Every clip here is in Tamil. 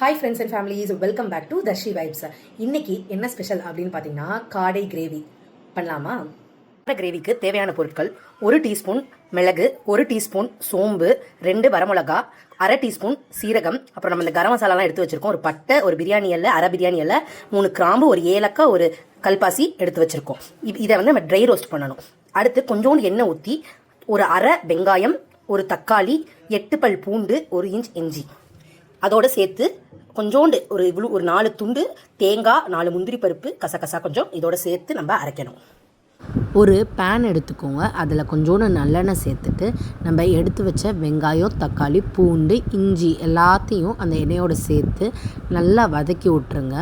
Hi friends and families, welcome back to Darshi vibes. இன்னைக்கு என்ன ஸ்பெஷல் அப்படின்னு பார்த்தீங்கன்னா காடை கிரேவி பண்ணலாமா? காடை கிரேவிக்கு தேவையான பொருட்கள்: 1 டீஸ்பூன் மிளகு, 1 டீஸ்பூன் சோம்பு, 2 வரமிளகா, அரை டீஸ்பூன் சீரகம், அப்புறம் நம்ம இந்த கரம் மசாலாலாம் எடுத்து வச்சிருக்கோம். ஒரு பட்டை, ஒரு பிரியாணி இலை, அரை பிரியாணி இலை, 3 கிராம்பு, ஒரு ஏலக்காய், ஒரு கல்பாசி எடுத்து வச்சிருக்கோம். இதை வந்து நம்ம ட்ரை ரோஸ்ட் பண்ணணும். அடுத்து கொஞ்சோண்டு எண்ணெய் ஊற்றி ஒரு அரை வெங்காயம், ஒரு தக்காளி, 8 பல் பூண்டு, 1 இன்ச் இஞ்சி அதோடு சேர்த்து கொஞ்சோண்டு ஒரு 4 துண்டு தேங்காய், 4 முந்திரி பருப்பு, கசகசா கொஞ்சம் இதோடு சேர்த்து நம்ம அரைக்கணும். ஒரு பேன் எடுத்துக்கோங்க. அதில் கொஞ்சோண்டு நல்லெண்ணெய் சேர்த்துட்டு நம்ம எடுத்து வச்ச வெங்காயம், தக்காளி, பூண்டு, இஞ்சி எல்லாத்தையும் அந்த எண்ணெயோடு சேர்த்து நல்லா வதக்கி விட்ருங்க.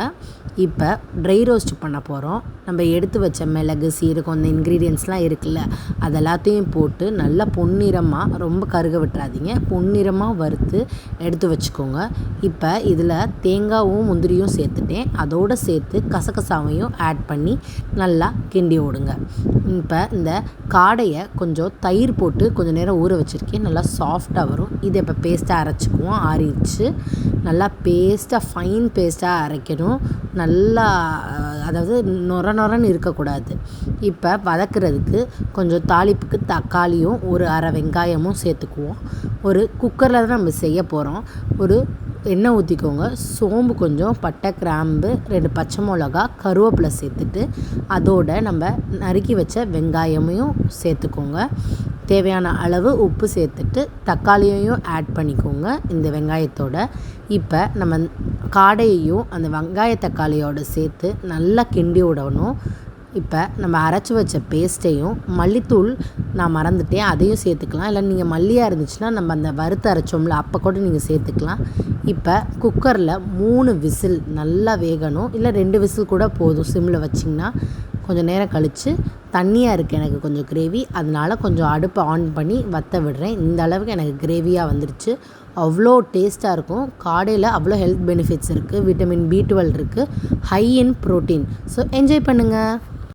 இப்போ ட்ரை ரோஸ்ட் பண்ண போகிறோம். நம்ம எடுத்து வச்ச மிளகு, சீரகம், அந்த இன்க்ரீடியன்ட்ஸ்லாம் இருக்குல்ல, அது எல்லாத்தையும் போட்டு நல்லா பொன்னிறமாக, ரொம்ப கருக விட்டுறாதீங்க, பொன்னிறமாக வறுத்து எடுத்து வச்சுக்கோங்க. இப்போ இதில் தேங்காயும் முந்திரியும் சேர்த்துட்டேன். அதோடு சேர்த்து கசகசாவையும் ஆட் பண்ணி நல்லா கிண்டி விடுங்க. இப்போ இந்த காடையை கொஞ்சம் தயிர் போட்டு கொஞ்சம் நேரம் ஊற வச்சுருக்கேன். நல்லா சாஃப்டாக வரும். இதை இப்போ பேஸ்ட்டாக அரைச்சிக்குவோம். ஆறிடுச்சு. நல்லா பேஸ்ட்டாக, ஃபைன் பேஸ்ட்டாக அரைக்கணும். நல்லா, அதாவது நொரன்னு இருக்கக்கூடாது. இப்போ வதக்கிறதுக்கு கொஞ்சம் தாளிப்புக்கு தக்காளியும் ஒரு அரை வெங்காயமும் சேர்த்துக்குவோம். ஒரு குக்கரில் தான் நம்ம செய்ய போகிறோம். ஒரு எண்ணெய் ஊற்றிக்கோங்க. சோம்பு கொஞ்சம், பட்டை, கிராம்பு, 2 பச்சை மிளகா, கருவேப்பிலை சேர்த்துட்டு அதோட நம்ம நறுக்கி வச்ச வெங்காயமையும் சேர்த்துக்கோங்க. தேவையான அளவு உப்பு சேர்த்துட்டு தக்காளியையும் ஆட் பண்ணிக்கோங்க இந்த வெங்காயத்தோட. இப்போ நம்ம காடையையும் அந்த வெங்காய தக்காளியோடு சேர்த்து நல்லா கிண்டி விடணும். இப்போ நம்ம அரைச்சி வச்ச பேஸ்ட்டையும், மல்லித்தூள் நான் மறந்துட்டேன், அதையும் சேர்த்துக்கலாம். இல்லை நீங்கள் மல்லியாக இருந்துச்சுன்னா நம்ம அந்த வறுத்து அரைச்சோம்ல, அப்போ கூட நீங்கள் சேர்த்துக்கலாம். இப்போ குக்கரில் 3 விசில் நல்லா வேகணும். இல்லை 2 விசில் கூட போதும். சிம்மில் வச்சிங்கன்னா கொஞ்சம் நேரம் கழித்து, தண்ணியாக இருக்குது எனக்கு கொஞ்சம் கிரேவி, அதனால் கொஞ்சம் அடுப்பை ஆன் பண்ணி வற்ற விடுறேன். இந்த அளவுக்கு எனக்கு கிரேவியாக வந்துருச்சு. அவ்வளோ டேஸ்ட்டாக இருக்கும். காடையில் அவ்வளோ ஹெல்த் பெனிஃபிட்ஸ் இருக்குது. விட்டமின் B12 இருக்குது. ஹை இன் ப்ரோட்டீன். ஸோ என்ஜாய் பண்ணுங்கள்.